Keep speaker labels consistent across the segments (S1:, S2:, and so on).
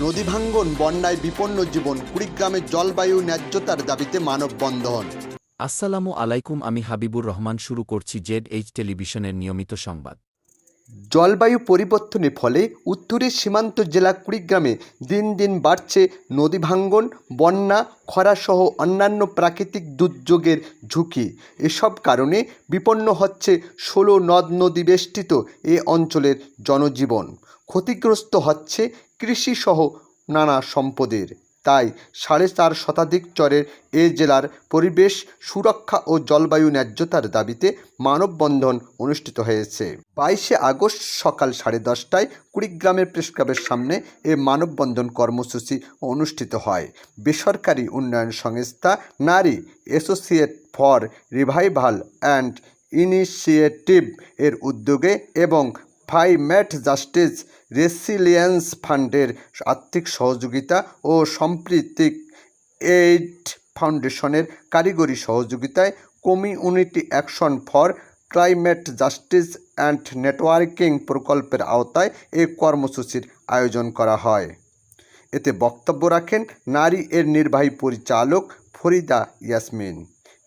S1: নদী ভাঙ্গন, বন্যায় বিপন্ন জীবন, কুড়িগ্রামের জলবায়ু ন্যায্যতার দাবিতে মানববন্ধন।
S2: আসসালামু আলাইকুম, আমি হাবিবুর রহমান। শুরু করছি ZH টেলিভিশনের নিয়মিত সংবাদ।
S1: জলবায়ু পরিবর্তনের ফলে উত্তরের সীমান্ত জেলা কুড়িগ্রামে দিন দিন বাড়ছে নদী ভাঙ্গন, বন্যা, খরাসহ অন্যান্য প্রাকৃতিক দুর্যোগের ঝুঁকি। এসব কারণে বিপন্ন হচ্ছে 16 নদ নদী বেষ্টিত এ অঞ্চলের জনজীবন। ক্ষতিগ্রস্ত হচ্ছে কৃষিসহ নানা সম্পদের। তাই 4.5 শতাধিক চরের এ জেলার পরিবেশ সুরক্ষা ও জলবায়ু ন্যায্যতার দাবিতে মানববন্ধন অনুষ্ঠিত হয়েছে। 22 আগস্ট সকাল 10:30টায় কুড়িগ্রামের প্রেসক্লাবের সামনে এ মানববন্ধন কর্মসূচি অনুষ্ঠিত হয়। বেসরকারি উন্নয়ন সংস্থা নারী associate for revival and initiative এর উদ্যোগে এবং ক্লাইমেট জাস্টিস রেসিলিয়েন্স ফান্ডের আর্থিক সহযোগিতা ও সাম্প্রতিক এইড ফাউন্ডেশনের কারিগরি সহযোগিতায় community action for climate justice and networking প্রকল্পের আওতায় এই কর্মসূচির আয়োজন করা হয়। এতে বক্তব্য রাখেন নারী এর নির্বাহী পরিচালক ফরিদা ইয়াসমিন,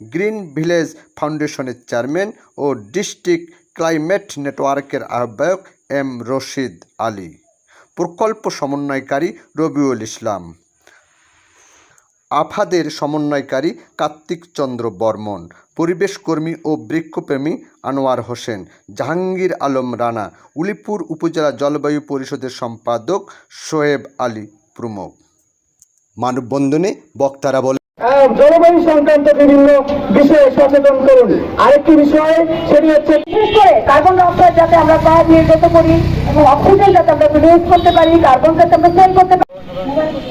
S1: গ্রিন ভিলেজ ফাউন্ডেশনের চেয়ারম্যান ও ডিস্ট্রিক্ট ক্লাইমেট নেটওয়ার্কের আহ্বায়ক এম রশিদ আলী, প্রকল্প সমন্বয়কারী রবিউল ইসলাম, আফাদের সমন্বয়কারী কার্তিক চন্দ্র বর্মন, পরিবেশকর্মী ও বৃক্ষপ্রেমী আনোয়ার হোসেন, জাহাঙ্গীর আলম রানা, উলিপুর উপজেলা জলবায়ু পরিষদের সম্পাদক শোয়েব আলী প্রমুখ। মানববন্ধনে বক্তারা বলেন,
S3: জলবায়ু সংক্রান্ত বিভিন্ন বিষয়ে সচেতন করুন। আরেকটি বিষয় সেটি হচ্ছে বিশেষ করে কার্বন ডাইঅক্সাইড যাতে আমরা কম নির্গত করি এবং অক্সিজেন যাতে আমরা প্রডিউস করতে পারি, কার্বন যাতে আমরা সেভ করতে পারি,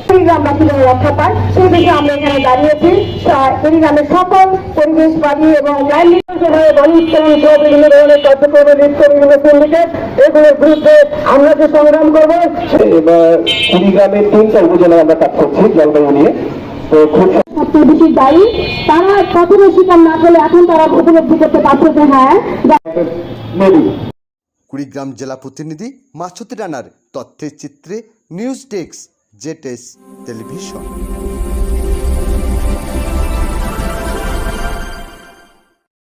S3: কুড়িগ্রামরা কিভাবে রক্ষা পায় সেই বিষয়ে আমরা এখানে দাঁড়িয়েছি। কুড়িগ্রামের সকল পরিবেশবাদী এবং যেভাবে বায়ু উত্তোলন সহ বিভিন্ন ধরনের কার্যক্রমে লিপ্ত বিভিন্ন সিন্ডিকেট, এগুলোর বিরুদ্ধে আমরা যে সংগ্রাম করবো। কুড়িগ্রামের 3টা উপজেলায় আমরা কাজ করছি জলবায়ু নিয়ে। সবচেয়ে বেশি দায়ী তারা প্রথমে স্বীকার না করলে এখন তারা উপলব্ধি করতে পারছে যে হ্যাঁ।
S1: কুড়িগ্রাম জেলা প্রতিনিধি মাসুদ রানার তথ্যের চিত্রে নিউজ ডেস্ক, ZH টেলিভিশন।